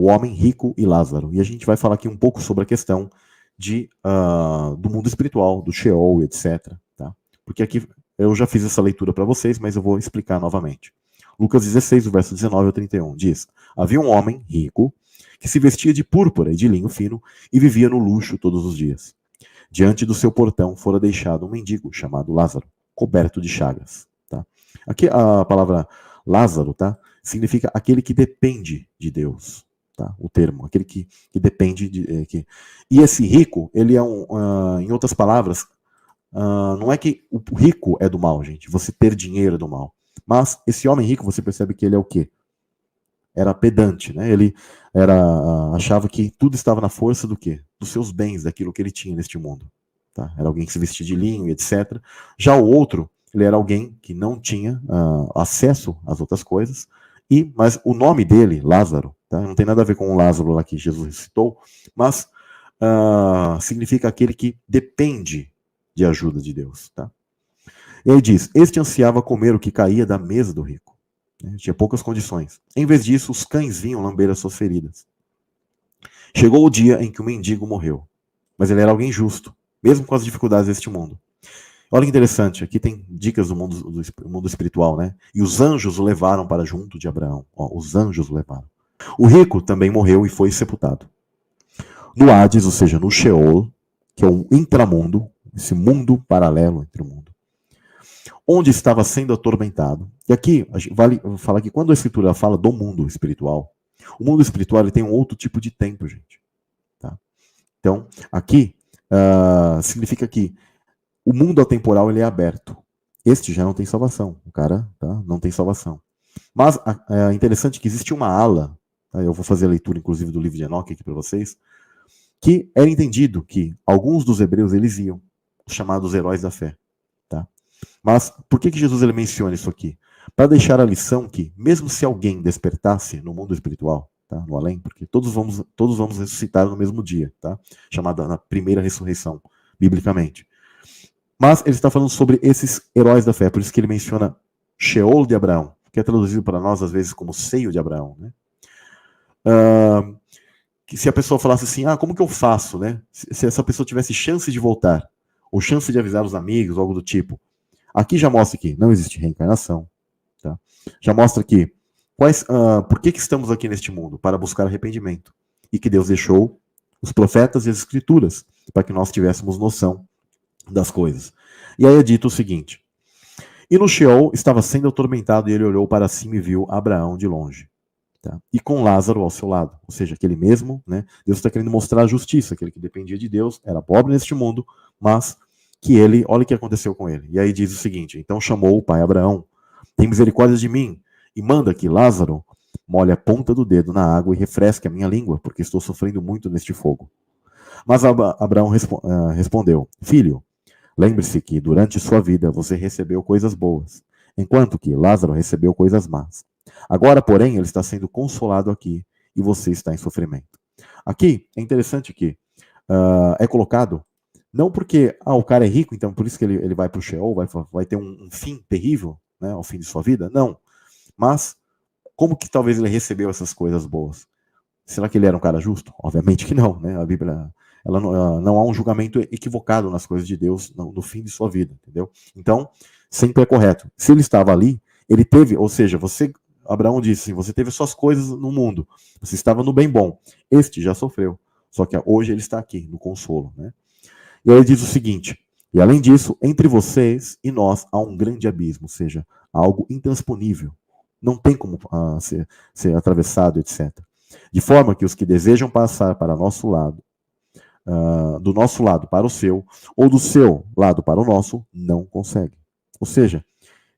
o homem rico e Lázaro. E a gente vai falar aqui um pouco sobre a questão do mundo espiritual, do Sheol, etc. Tá? Porque aqui eu já fiz essa leitura para vocês, mas eu vou explicar novamente. Lucas 16, o verso 19 ao 31, diz: havia um homem rico que se vestia de púrpura e de linho fino e vivia no luxo todos os dias. Diante do seu portão fora deixado um mendigo chamado Lázaro, coberto de chagas. Tá? Aqui a palavra Lázaro, tá, significa aquele que depende de Deus. Tá? O termo, aquele que depende de... E esse rico, ele é em outras palavras, não é que o rico é do mal, gente, você ter dinheiro é do mal. Mas esse homem rico, você percebe que ele é o quê? Era pedante, né? Ele achava que tudo estava na força do quê? Dos seus bens, daquilo que ele tinha neste mundo. Tá? Era alguém que se vestia de linho, etc. Já o outro, ele era alguém que não tinha acesso às outras coisas, mas o nome dele, Lázaro, tá? Não tem nada a ver com o Lázaro lá que Jesus citou, mas significa aquele que depende de ajuda de Deus. Tá? E aí diz, este ansiava comer o que caía da mesa do rico. Tinha poucas condições. Em vez disso, os cães vinham lamber as suas feridas. Chegou o dia em que o mendigo morreu. Mas ele era alguém justo, mesmo com as dificuldades deste mundo. Olha que interessante, aqui tem dicas do mundo espiritual, né? E os anjos o levaram para junto de Abraão. Os anjos o levaram. O rico também morreu e foi sepultado. No Hades, ou seja, no Sheol, que é o intramundo, esse mundo paralelo entre o mundo, onde estava sendo atormentado. E aqui, vale falar que quando a Escritura fala do mundo espiritual, o mundo espiritual ele tem um outro tipo de tempo, gente. Tá? Então, aqui, significa que o mundo atemporal ele é aberto. Este já não tem salvação. O cara não tem salvação. Mas é interessante que existe uma ala, tá? Eu vou fazer a leitura, inclusive, do livro de Enoque aqui para vocês, que era entendido que alguns dos hebreus eles iam, os chamados heróis da fé. Tá? Mas por que Jesus ele menciona isso aqui? Para deixar a lição que, mesmo se alguém despertasse no mundo espiritual, tá? No além, porque todos vamos ressuscitar no mesmo dia, tá? Chamada na primeira ressurreição, biblicamente. Mas ele está falando sobre esses heróis da fé, por isso que ele menciona Sheol de Abraão, que é traduzido para nós às vezes como seio de Abraão, né? Que se a pessoa falasse assim, como que eu faço, né? Se essa pessoa tivesse chance de voltar, ou chance de avisar os amigos, algo do tipo. Aqui já mostra que não existe reencarnação. Tá? Já mostra que por que estamos aqui neste mundo? Para buscar arrependimento. E que Deus deixou os profetas e as escrituras para que nós tivéssemos noção das coisas. E aí é dito o seguinte: e no Sheol estava sendo atormentado e ele olhou para cima e viu Abraão de longe. Tá? E com Lázaro ao seu lado. Ou seja, aquele mesmo, né? Deus está querendo mostrar a justiça, aquele que dependia de Deus, era pobre neste mundo, mas que ele, olha o que aconteceu com ele. E aí diz o seguinte: então chamou o pai Abraão, tem misericórdia de mim, e manda que Lázaro molhe a ponta do dedo na água e refresque a minha língua, porque estou sofrendo muito neste fogo. Mas Abraão respondeu: filho, lembre-se que durante sua vida você recebeu coisas boas, enquanto que Lázaro recebeu coisas más. Agora, porém, ele está sendo consolado aqui e você está em sofrimento. Aqui é interessante que é colocado, não porque o cara é rico, então por isso que ele vai para o Sheol, vai ter um fim terrível, né, ao fim de sua vida, não. Mas como que talvez ele recebeu essas coisas boas? Será que ele era um cara justo? Obviamente que não, né? A Bíblia, não há um julgamento equivocado nas coisas de Deus no fim de sua vida, entendeu? Então, sempre é correto. Se ele estava ali, ele teve, ou seja, Abraão disse assim, você teve suas coisas no mundo, você estava no bem bom, este já sofreu, só que hoje ele está aqui, no consolo, né? E aí ele diz o seguinte: e além disso, entre vocês e nós há um grande abismo, ou seja, algo intransponível. Não tem como ser atravessado, etc. De forma que os que desejam passar para nosso lado, do nosso lado para o seu, ou do seu lado para o nosso, não conseguem. Ou seja,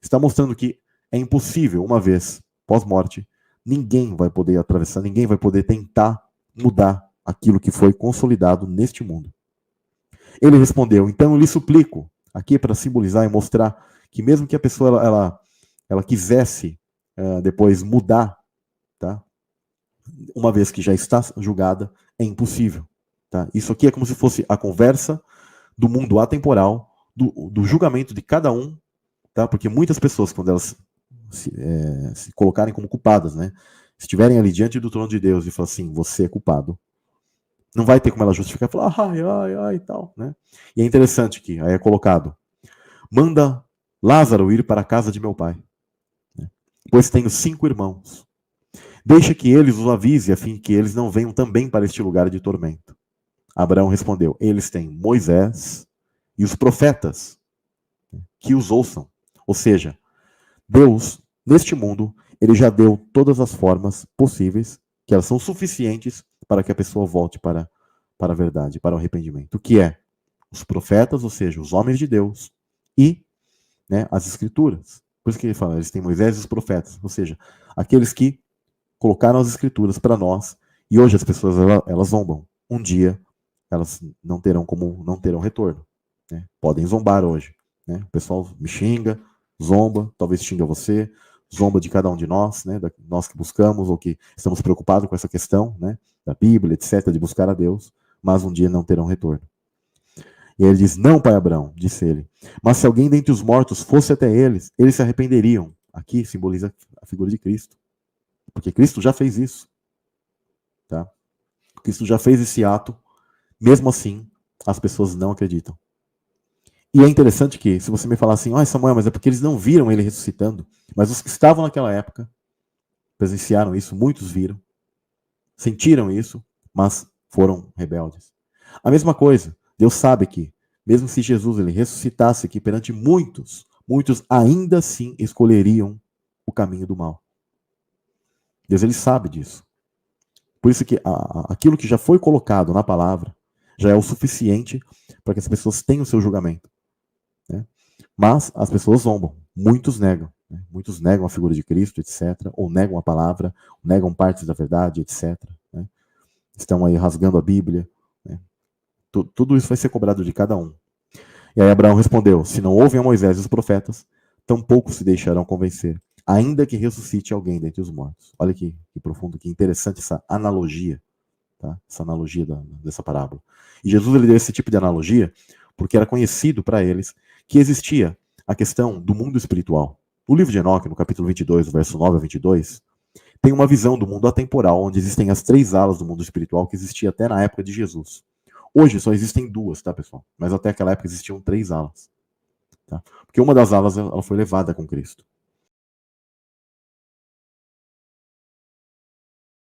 está mostrando que é impossível, uma vez pós-morte, ninguém vai poder atravessar, ninguém vai poder tentar mudar aquilo que foi consolidado neste mundo. Ele respondeu: então eu lhe suplico, aqui para simbolizar e mostrar que mesmo que a pessoa ela quisesse depois mudar, tá? Uma vez que já está julgada, é impossível. Tá? Isso aqui é como se fosse a conversa do mundo atemporal, do julgamento de cada um, tá? Porque muitas pessoas, quando elas se colocarem como culpadas, né, se estiverem ali diante do trono de Deus e falar assim, você é culpado, não vai ter como ela justificar e falar, ai, ai, ai, e tal, né? E é interessante que aí é colocado, manda Lázaro ir para a casa de meu pai, né? Pois tenho 5 irmãos. Deixa que eles os avise, a fim que eles não venham também para este lugar de tormento. Abraão respondeu, eles têm Moisés e os profetas, que os ouçam. Ou seja, Deus, neste mundo, ele já deu todas as formas possíveis, que elas são suficientes para que a pessoa volte para a verdade, para o arrependimento. O que é? Os profetas, ou seja, os homens de Deus, e, né, as escrituras. Por isso que ele fala, eles têm Moisés e os profetas, ou seja, aqueles que colocaram as escrituras para nós, e hoje as pessoas elas zombam. Um dia elas não terão retorno, né? Podem zombar hoje, né? O pessoal me xinga, zomba, talvez xinga você, zomba de cada um de nós, né? Nós que buscamos ou que estamos preocupados com essa questão, né? Da Bíblia, etc., de buscar a Deus, mas um dia não terão retorno. E ele diz, não, pai Abraão, disse ele, mas se alguém dentre os mortos fosse até eles se arrependeriam. Aqui simboliza a figura de Cristo, porque Cristo já fez isso, tá? Cristo já fez esse ato, mesmo assim, as pessoas não acreditam. E é interessante que, se você me falar assim, Samuel, mas é porque eles não viram ele ressuscitando, mas os que estavam naquela época presenciaram isso, muitos viram, sentiram isso, mas foram rebeldes. A mesma coisa, Deus sabe que, mesmo se Jesus ele ressuscitasse aqui perante muitos, muitos ainda assim escolheriam o caminho do mal. Deus ele sabe disso. Por isso que aquilo que já foi colocado na palavra já é o suficiente para que as pessoas tenham o seu julgamento, né? Mas as pessoas zombam, muitos negam, né? Muitos negam a figura de Cristo, etc., ou negam a palavra, negam partes da verdade, etc., né? Estão aí rasgando a Bíblia, né? Tudo isso vai ser cobrado de cada um. E aí Abraão respondeu, se não ouvem a Moisés e os profetas, tampouco se deixarão convencer, ainda que ressuscite alguém dentre os mortos. Olha que profundo, que interessante essa analogia, tá? Essa analogia dessa parábola. E Jesus ele deu esse tipo de analogia porque era conhecido para eles que existia a questão do mundo espiritual. No livro de Enoque, no capítulo 22, verso 9 a 22, tem uma visão do mundo atemporal, onde existem as 3 alas do mundo espiritual que existia até na época de Jesus. Hoje só existem 2, tá, pessoal? Mas até aquela época existiam 3 alas. Tá? Porque uma das alas ela foi levada com Cristo.